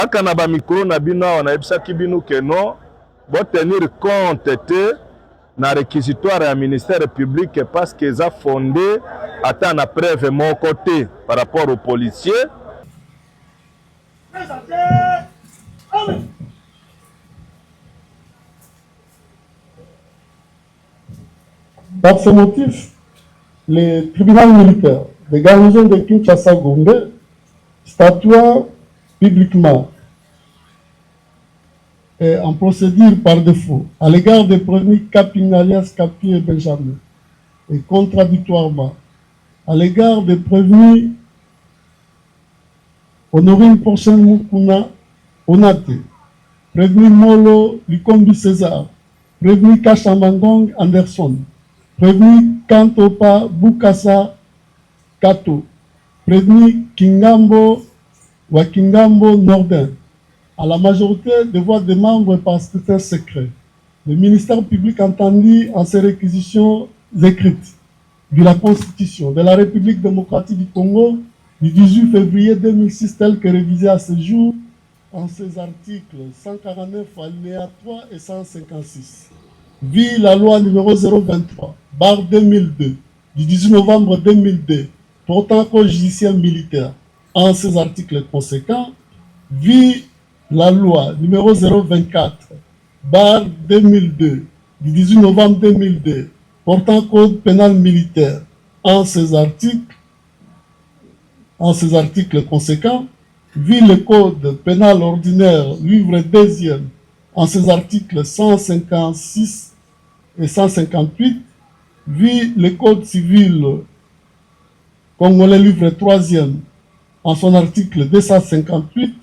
Aka na ba micro na bino wana ebisaki bino que non bo tenir compte te na réquisitoire ya ministère public parce que ça fondé ata na preuve mon côté par rapport aux policiers. Par ce motif, le tribunal militaire de garnison de Kinshasa-Gombe statua publiquement et en procédure par défaut à l'égard des prévenus Kaping alias Kapi et Benjamin et contradictoirement à l'égard des prévenus Honorine Porchen Mukuna Onate, prévenu Molo Likombi César, prévenu Kachamandong Anderson, prévenu Kantopa Bukasa Kato, prévenu Kingambo Wakingambo Nordin, à la majorité des voix des membres par scrutin secret. Le ministère public entendit en ses réquisitions écrites de la Constitution de la République démocratique du Congo du 18 février 2006 tel que révisé à ce jour en ses articles 149 alinéa 3 et 156. Vit la loi numéro 023/2002 du 18 novembre 2002 portant code judiciaire militaire en ses articles conséquents, vit la loi numéro 024/2002 du 18 novembre 2002 portant code pénal militaire en ses articles conséquents, vit le code pénal ordinaire livre 2e en ses articles 156 et 158, vit le code civil congolais livre 3e en son article 258,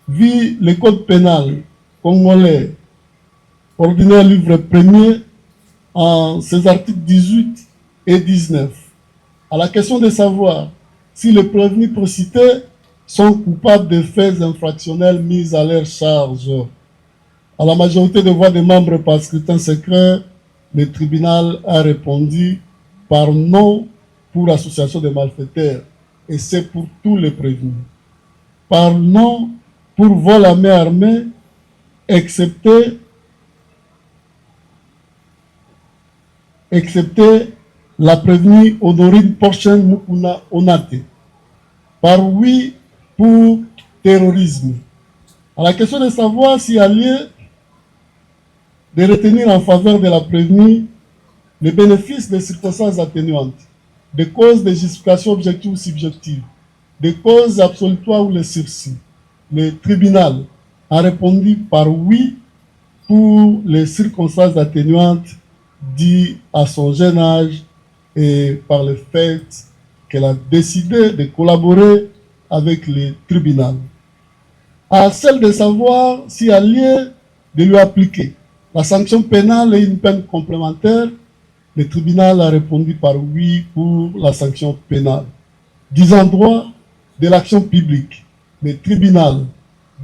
vit le code pénal congolais ordinaire livre 1er en ses articles 18 et 19. À la question de savoir si les prévenus précités sont coupables de faits infractionnels mis à leur charge, à la majorité des voix des membres par scrutin secret, le tribunal a répondu par non pour association de malfaiteurs, et c'est pour tous les prévenus. Par non pour vol à main armée, excepté la prévenue Honorine Porchen Mukuna Onate. Par oui pour terrorisme. À la question de savoir s'il y a lieu de retenir en faveur de la prévenue les bénéfices des circonstances atténuantes, des causes de justification objective ou subjective, des causes absolutoires ou les sursis, le tribunal a répondu par oui pour les circonstances atténuantes dues à son jeune âge et par le fait qu'elle a décidé de collaborer avec le tribunal. À celle de savoir s'il y a lieu de lui appliquer la sanction pénale et une peine complémentaire, le tribunal a répondu par oui pour la sanction pénale. Disant droit de l'action publique, le tribunal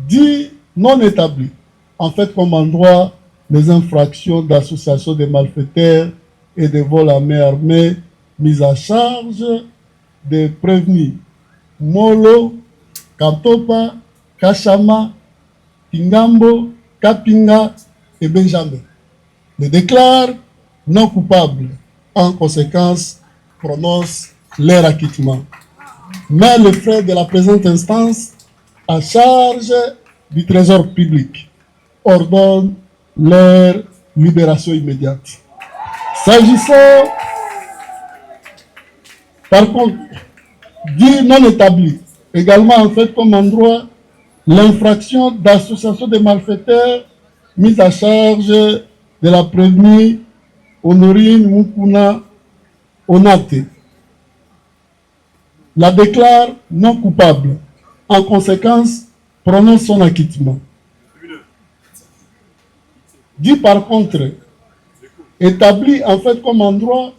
dit non établi, en fait comme en droit les infractions d'association de malfaiteurs et de vol à main armée mises à charge des prévenus Molo, Kantopa, Kachama, Kingambo, Kapinga et Benjamin. Le déclare non coupable. En conséquence, prononce leur acquittement. Mais les frais de la présente instance à charge du Trésor public ordonne leur libération immédiate. S'agissant, par contre, dit non établi, également en fait comme en droit, l'infraction d'association de malfaiteurs mise à charge de la prévenue Honorine Mukuna Onate, la déclare non coupable. En conséquence, prononce son acquittement. Dit par contre, établit en fait comme en droit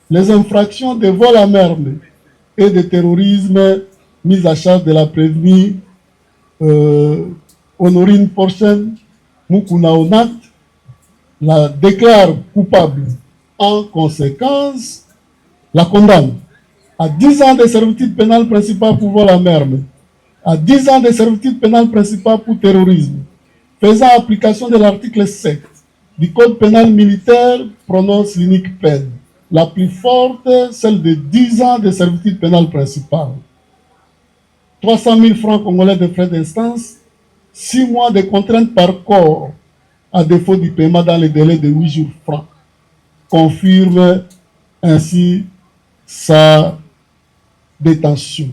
les infractions de vol à main armée et de terrorisme mises à charge de la prévenue Honorine Porchen Mukuna Onate, la déclare coupable. En conséquence, la condamne à 10 ans de servitude pénale principale pour vol à main armée, à 10 ans de servitude pénale principale pour terrorisme, faisant application de l'article 7 du Code pénal militaire, prononce l'unique peine, la plus forte, celle de 10 ans de servitude pénale principale. 300 000 francs congolais de frais d'instance, 6 mois de contraintes par corps, à défaut du paiement dans les délais de 8 jours francs, confirme ainsi sa détention.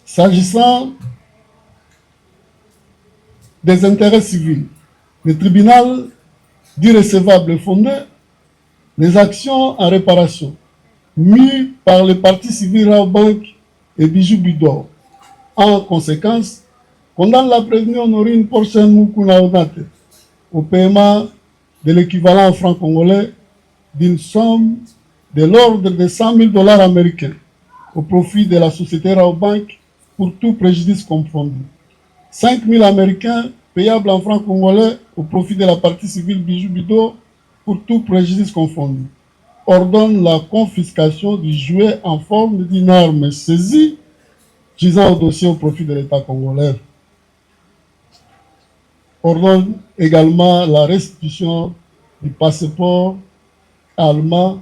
S'agissant des intérêts civils, le tribunal dit recevable et fondé les actions en réparation mises par les parties civiles Raobank et Bijou Bidor. En conséquence, condamne la prévenue Honorine Porchen Mukuna Onate au paiement de l'équivalent en francs congolais d'une somme de l'ordre de 100 000 $ américains au profit de la société Raobank pour tout préjudice confondu. 5 000 américains payables en francs congolais au profit de la partie civile Bijou Bidor pour tout préjudice confondu. Ordonne la confiscation du jouet en forme d'une arme saisie gisant au dossier au profit de l'État congolais. Ordonne également la restitution du passeport allemand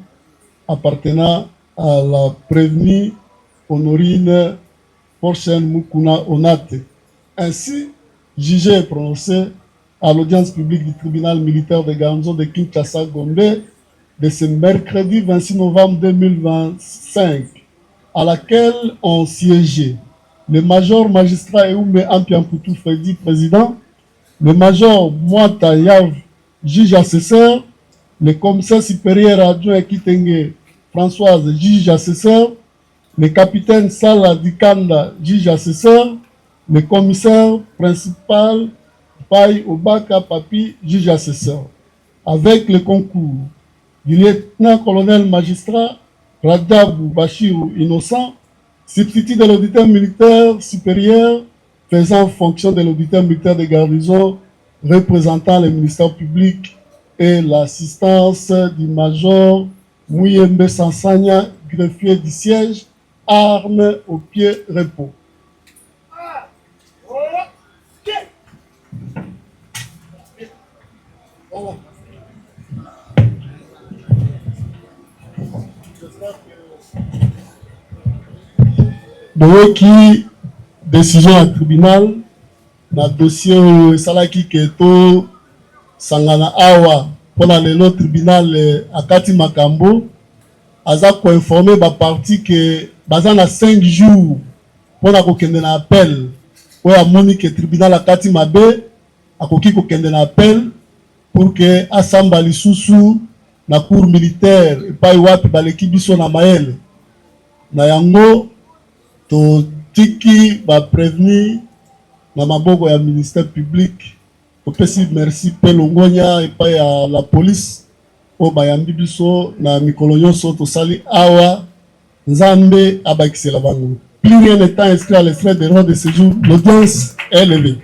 appartenant à la prévenue Honorine Porchen Mukuna Onate. Ainsi, jugé et prononcé à l'audience publique du tribunal militaire de garnison de Kinshasa Gombe de ce mercredi 26 novembre 2025, à laquelle ont siégé le major magistrat Eumbe Ampiampoutou Freddy, président, le major Mwata Yav, juge assesseur, le commissaire supérieur adjoint Kitenge Françoise, juge assesseur, le capitaine Sala Dikanda, juge assesseur, le commissaire principal Pai Obaka Papi, juge assesseur, avec le concours du lieutenant-colonel magistrat Radabou Bachirou Innocent, substitut de l'auditeur militaire supérieur faisant fonction de l'auditeur militaire de garnison représentant le ministère public et l'assistance du major Mouyembe Sansanya, greffier du siège, armes au pied repos. Qui décision à tribunal na dossier salaki keto sangana awa pour le tribunal akati makambo aza ko informer ba parti que bazana 5 jours pour na kokende na appel o ya moni que tribunal akati mabe akoki kokende na appel pour que asamba lisusu na cour militaire epai wapi baleki biso na mayele na yango to tiki ba prévenu na maboko ya ministère public opesi merci pe longonya epai ya la police o bayambi biso na mikolo nyonso tosali awa nzambe abakisela bango. Plus rien n'étant inscrit à les frais de droit de séjour, l'audience est levée.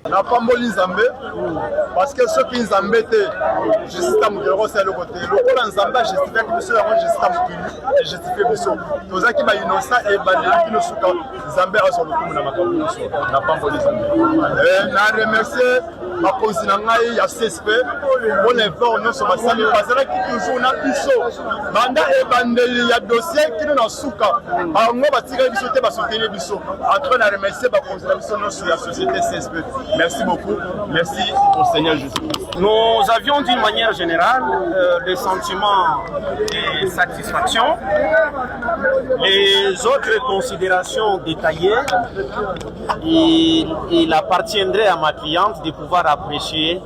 Na pamboli nzambe parce que ceux qui nzambe te jusqu'à mukelo c'est le côté lokola nzambe justifie que biso yango jusqu'à mukili et justifie biso toza ki ba innocent et ba kino suka nzambe aso lokumu na makambo biso na pamboli nzambe na remercier ma cousine ngai ya CSP pour l'effort non so basali bazala ki toujours na biso banda e bandeli ya dossier kino na suka bango batika biso te ba soutenir biso entre na remercier ba cousine biso non sur la société CSP. Merci beaucoup. Merci au Seigneur Jésus. Nous avions d'une manière générale des sentiments de satisfaction. Les autres considérations détaillées, il appartiendrait à ma cliente de pouvoir apprécier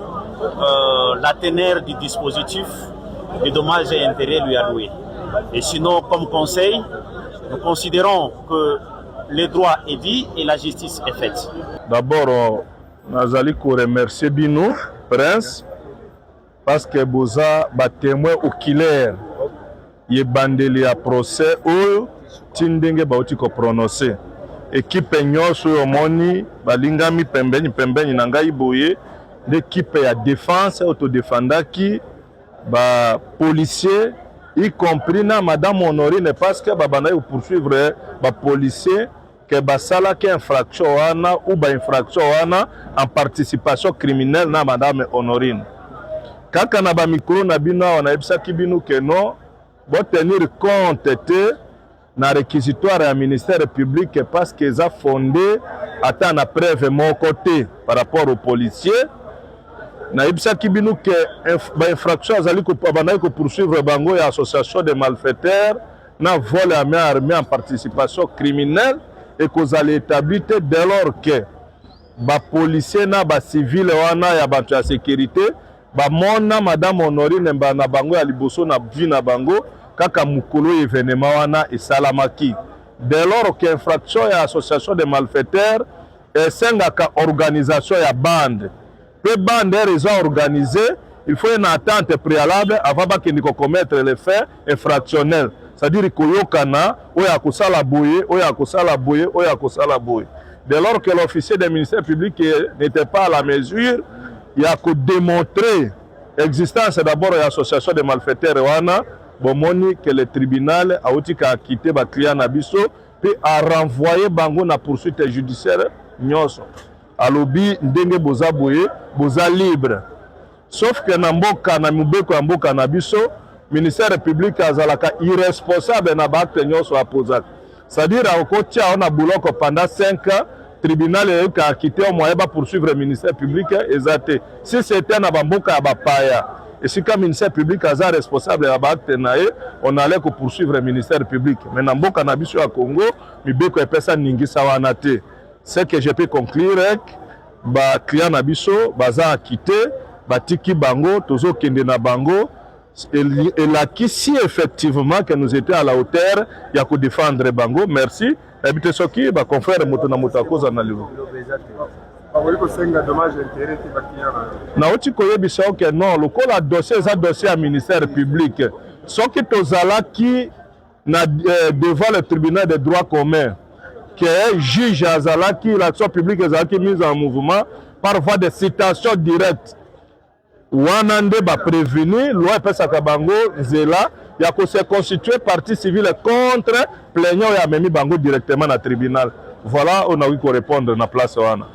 la teneur du dispositif de dommages et intérêts lui alloués. Et sinon, comme conseil, nous considérons que le droit est dit et la justice est faite. D'abord, nazali ko remercier bino Prince parce que boza ba témoin oculaire ye bandeli ya procès oyo tindenge bauti ko prononcer équipe nyonso yo moni balingami pembeni na ngai boye l'équipe ya défense autodéfendaki ba policier y compris na madame Honorine parce que babana yo poursuivre ba policier que basala ki infraction wana ou ba infraction wana en participation criminelle na madame Honorine. Kaka na ba micro na bino wana ebisaki bino que non bo tenir compte te na réquisitoire ya ministère public parce que ça fondé ata na preuve mon côté par rapport aux policiers. Na ebisaki bino que ba infraction azali ko bana ko poursuivre bango ya association de malfaiteurs na vol à main armée en participation criminelle et que ça l'établit dès lors que ba policier na ba civil wana ya ba sécurité ba mona madame Honorine na bango ya liboso na vie na bango kaka mukolo événement wana esalamaki. Dès lors que infraction ya association de malfaiteurs esengaka organisation ya bande. Pe bande raison organisée, il faut une attente préalable avant de commettre les faits infractionnels. C'est-à-dire koyokana oya kosala boye, oya kosala boye, oya kosala boye. Dès lors que l'officier du ministère public n'était pas à la mesure, il y a que démontrer l'existence d'abord de l'association de malfaiteurs wana, bomoni que le tribunal a aussi quitté ba client nabiso puis a renvoyé bango na poursuite judiciaire nyonso. Alobi ndenge boza boye boza libre. Sauf que na mboka na mubeko ya mboka na biso ministère public azalaka irresponsable na ba acte nyonso apozaka. C'est-à-dire akotia on a bouloko pendant 5 ans, tribunal a quitté au moyen ba poursuivre le ministère public ezate. Si c'était na mboka ya bapaya et si comme ministère public aza responsable ya ba acte nae, on allait ko poursuivre le ministère public. Mais na mboka na biso ya Congo, mibeko epesa ningisa wana te. Ce que je peux conclure est ba client na biso baza quitté, ba tiki bango, tozo kende na bango et là qui si effectivement que nous étions à la hauteur, il y a que défendre bango. Merci. Habite soki ba confrère moto na moto akoza na lelo. Na oti koyebisa que non, lokola dossier za dossier à ministère public. Soki tozala qui na devant le tribunal des droits communs que juge azalaki l'action publique ezalaki mise en mouvement par voie de citation directe. Wana nde ba prévenir loi epesaka bango nzela ya ko se constituer partie civile contre plaignant ya memi bango directement na tribunal. Voilà on a eu ko répondre na place wana.